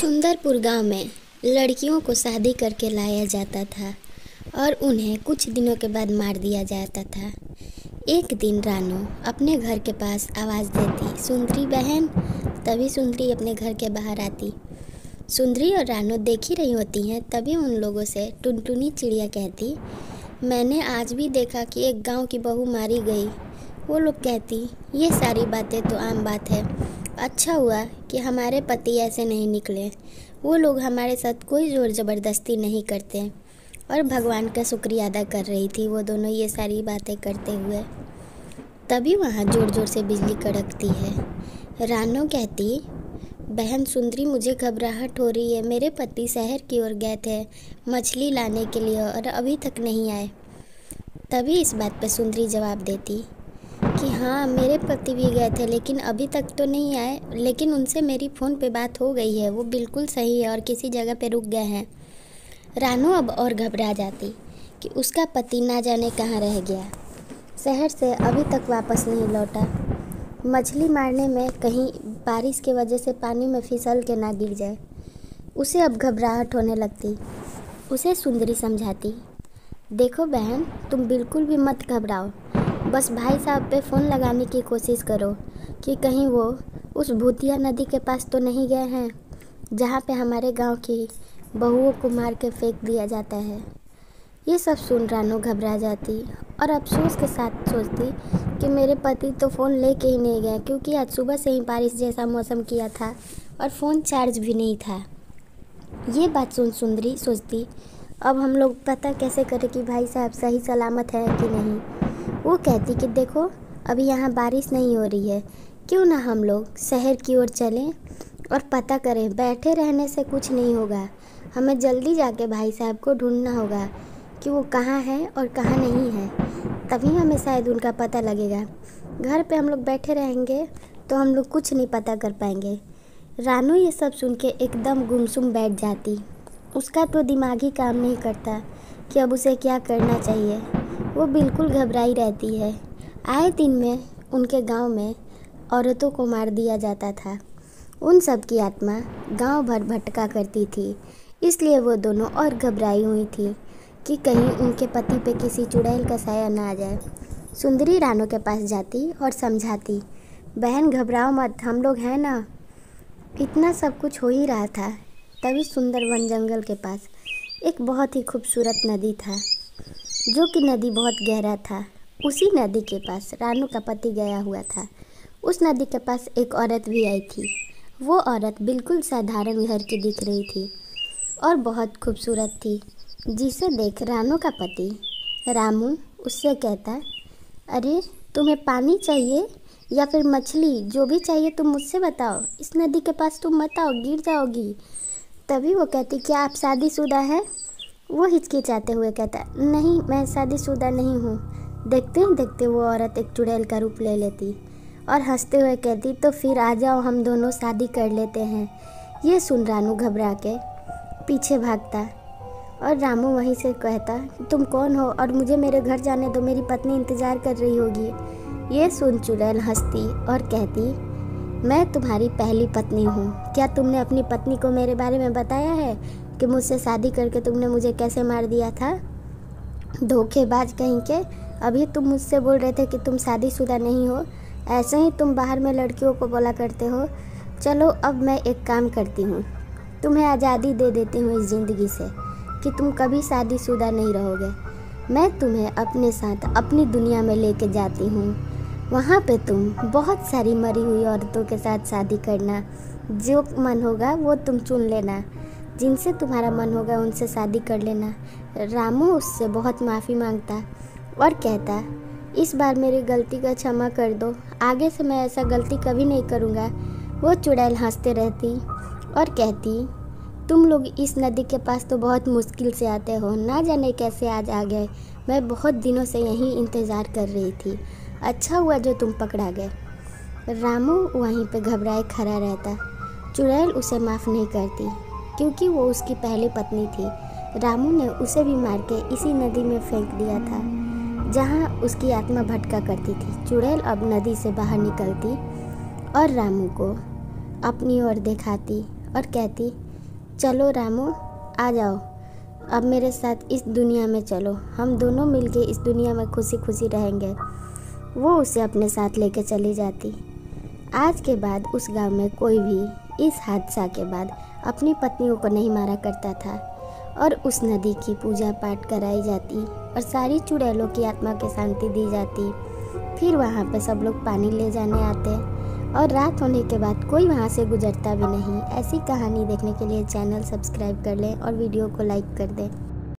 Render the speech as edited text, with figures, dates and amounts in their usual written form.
सुंदरपुर गांव में लड़कियों को शादी करके लाया जाता था और उन्हें कुछ दिनों के बाद मार दिया जाता था। एक दिन रानू अपने घर के पास आवाज़ देती, सुंदरी बहन। तभी सुंदरी अपने घर के बाहर आती। सुंदरी और रानू देख ही रही होती हैं, तभी उन लोगों से टुनटुनी चिड़िया कहती, मैंने आज भी देखा कि एक गांव की बहू मारी गई। वो लोग कहती, ये सारी बातें तो आम बात है, अच्छा हुआ कि हमारे पति ऐसे नहीं निकले। वो लोग हमारे साथ कोई ज़ोर ज़बरदस्ती नहीं करते। और भगवान का शुक्रिया अदा कर रही थी वो दोनों ये सारी बातें करते हुए। तभी वहाँ ज़ोर ज़ोर से बिजली कड़कती है। रानू कहती, बहन सुंदरी, मुझे घबराहट हो रही है। मेरे पति शहर की ओर गए थे मछली लाने के लिए और अभी तक नहीं आए। तभी इस बात पर सुंदरी जवाब देती कि हाँ, मेरे पति भी गए थे लेकिन अभी तक तो नहीं आए, लेकिन उनसे मेरी फ़ोन पे बात हो गई है। वो बिल्कुल सही है और किसी जगह पे रुक गए हैं। रानू अब और घबरा जाती कि उसका पति ना जाने कहाँ रह गया, शहर से अभी तक वापस नहीं लौटा। मछली मारने में कहीं बारिश की वजह से पानी में फिसल के ना गिर जाए। उसे अब घबराहट होने लगती। उसे सुंदरी समझाती, देखो बहन, तुम बिल्कुल भी मत घबराओ, बस भाई साहब पे फ़ोन लगाने की कोशिश करो कि कहीं वो उस भूतिया नदी के पास तो नहीं गए हैं जहाँ पे हमारे गांव की बहुओं को मार के फेंक दिया जाता है। ये सब सुन रानू घबरा जाती और अफसोस के साथ सोचती कि मेरे पति तो फ़ोन लेके ही नहीं गए, क्योंकि आज सुबह से ही बारिश जैसा मौसम किया था और फ़ोन चार्ज भी नहीं था। ये बात सुन सुंदरी सोचती, अब हम लोग पता कैसे करें कि भाई साहब सही सलामत है कि नहीं। वो कहती कि देखो, अभी यहाँ बारिश नहीं हो रही है, क्यों ना हम लोग शहर की ओर चलें और पता करें। बैठे रहने से कुछ नहीं होगा, हमें जल्दी जाके भाई साहब को ढूंढना होगा कि वो कहाँ है और कहाँ नहीं है, तभी हमें शायद उनका पता लगेगा। घर पे हम लोग बैठे रहेंगे तो हम लोग कुछ नहीं पता कर पाएंगे। रानू ये सब सुन के एकदम गुमसुम बैठ जाती। उसका तो दिमाग ही काम नहीं करता कि अब उसे क्या करना चाहिए। वो बिल्कुल घबराई रहती है। आए दिन में उनके गांव में औरतों को मार दिया जाता था। उन सब की आत्मा गांव भर भटका करती थी, इसलिए वो दोनों और घबराई हुई थी कि कहीं उनके पति पे किसी चुड़ैल का साया ना आ जाए। सुंदरी रानू के पास जाती और समझाती, बहन घबराओ मत, हम लोग हैं ना। इतना सब कुछ हो ही रहा था, तभी सुंदर वन जंगल के पास एक बहुत ही खूबसूरत नदी था, जो कि नदी बहुत गहरा था। उसी नदी के पास रानू का पति गया हुआ था। उस नदी के पास एक औरत भी आई थी। वो औरत बिल्कुल साधारण घर की दिख रही थी और बहुत खूबसूरत थी, जिसे देख रानू का पति रामू उससे कहता, अरे तुम्हें पानी चाहिए या फिर मछली, जो भी चाहिए तुम मुझसे बताओ, इस नदी के पास तुम मत आओ, गिर जाओगी। तभी वो कहती, क्या आप शादीशुदा हैं? वो हिचकिचाते हुए कहता, नहीं, मैं शादीशुदा नहीं हूँ। देखते ही देखते वो औरत एक चुड़ैल का रूप ले लेती और हंसते हुए कहती, तो फिर आ जाओ, हम दोनों शादी कर लेते हैं। ये सुन रानू घबरा के पीछे भागता और रामू वहीं से कहता, तुम कौन हो और मुझे मेरे घर जाने दो, मेरी पत्नी इंतज़ार कर रही होगी। ये सुन चुड़ैल हंसती और कहती, मैं तुम्हारी पहली पत्नी हूँ। क्या तुमने अपनी पत्नी को मेरे बारे में बताया है कि मुझसे शादी करके तुमने मुझे कैसे मार दिया था? धोखेबाज कहीं के, अभी तुम मुझसे बोल रहे थे कि तुम शादीशुदा नहीं हो, ऐसे ही तुम बाहर में लड़कियों को बोला करते हो। चलो अब मैं एक काम करती हूँ, तुम्हें आज़ादी दे देती हूँ इस ज़िंदगी से कि तुम कभी शादीशुदा नहीं रहोगे। मैं तुम्हें अपने साथ अपनी दुनिया में लेके जाती हूँ। वहाँ पे तुम बहुत सारी मरी हुई औरतों के साथ शादी करना, जो मन होगा वो तुम चुन लेना, जिनसे तुम्हारा मन होगा उनसे शादी कर लेना। रामू उससे बहुत माफ़ी मांगता और कहता, इस बार मेरी गलती का क्षमा कर दो, आगे से मैं ऐसा गलती कभी नहीं करूँगा। वो चुड़ैल हंसते रहती और कहती, तुम लोग इस नदी के पास तो बहुत मुश्किल से आते हो, ना जाने कैसे आज आ गए। मैं बहुत दिनों से यहीं इंतज़ार कर रही थी, अच्छा हुआ जो तुम पकड़ा गए। रामू वहीं पे घबराए खड़ा रहता। चुड़ैल उसे माफ़ नहीं करती, क्योंकि वो उसकी पहली पत्नी थी। रामू ने उसे भी मार के इसी नदी में फेंक दिया था, जहाँ उसकी आत्मा भटका करती थी। चुड़ैल अब नदी से बाहर निकलती और रामू को अपनी ओर दिखाती और कहती, चलो रामू, आ जाओ, अब मेरे साथ इस दुनिया में चलो, हम दोनों मिलके इस दुनिया में खुशी खुशी रहेंगे। वो उसे अपने साथ लेके चली जाती। आज के बाद उस गांव में कोई भी इस हादसा के बाद अपनी पत्नियों को नहीं मारा करता था और उस नदी की पूजा पाठ कराई जाती और सारी चुड़ैलों की आत्मा की शांति दी जाती। फिर वहाँ पे सब लोग पानी ले जाने आते और रात होने के बाद कोई वहाँ से गुजरता भी नहीं। ऐसी कहानी देखने के लिए चैनल सब्सक्राइब कर लें और वीडियो को लाइक कर दें।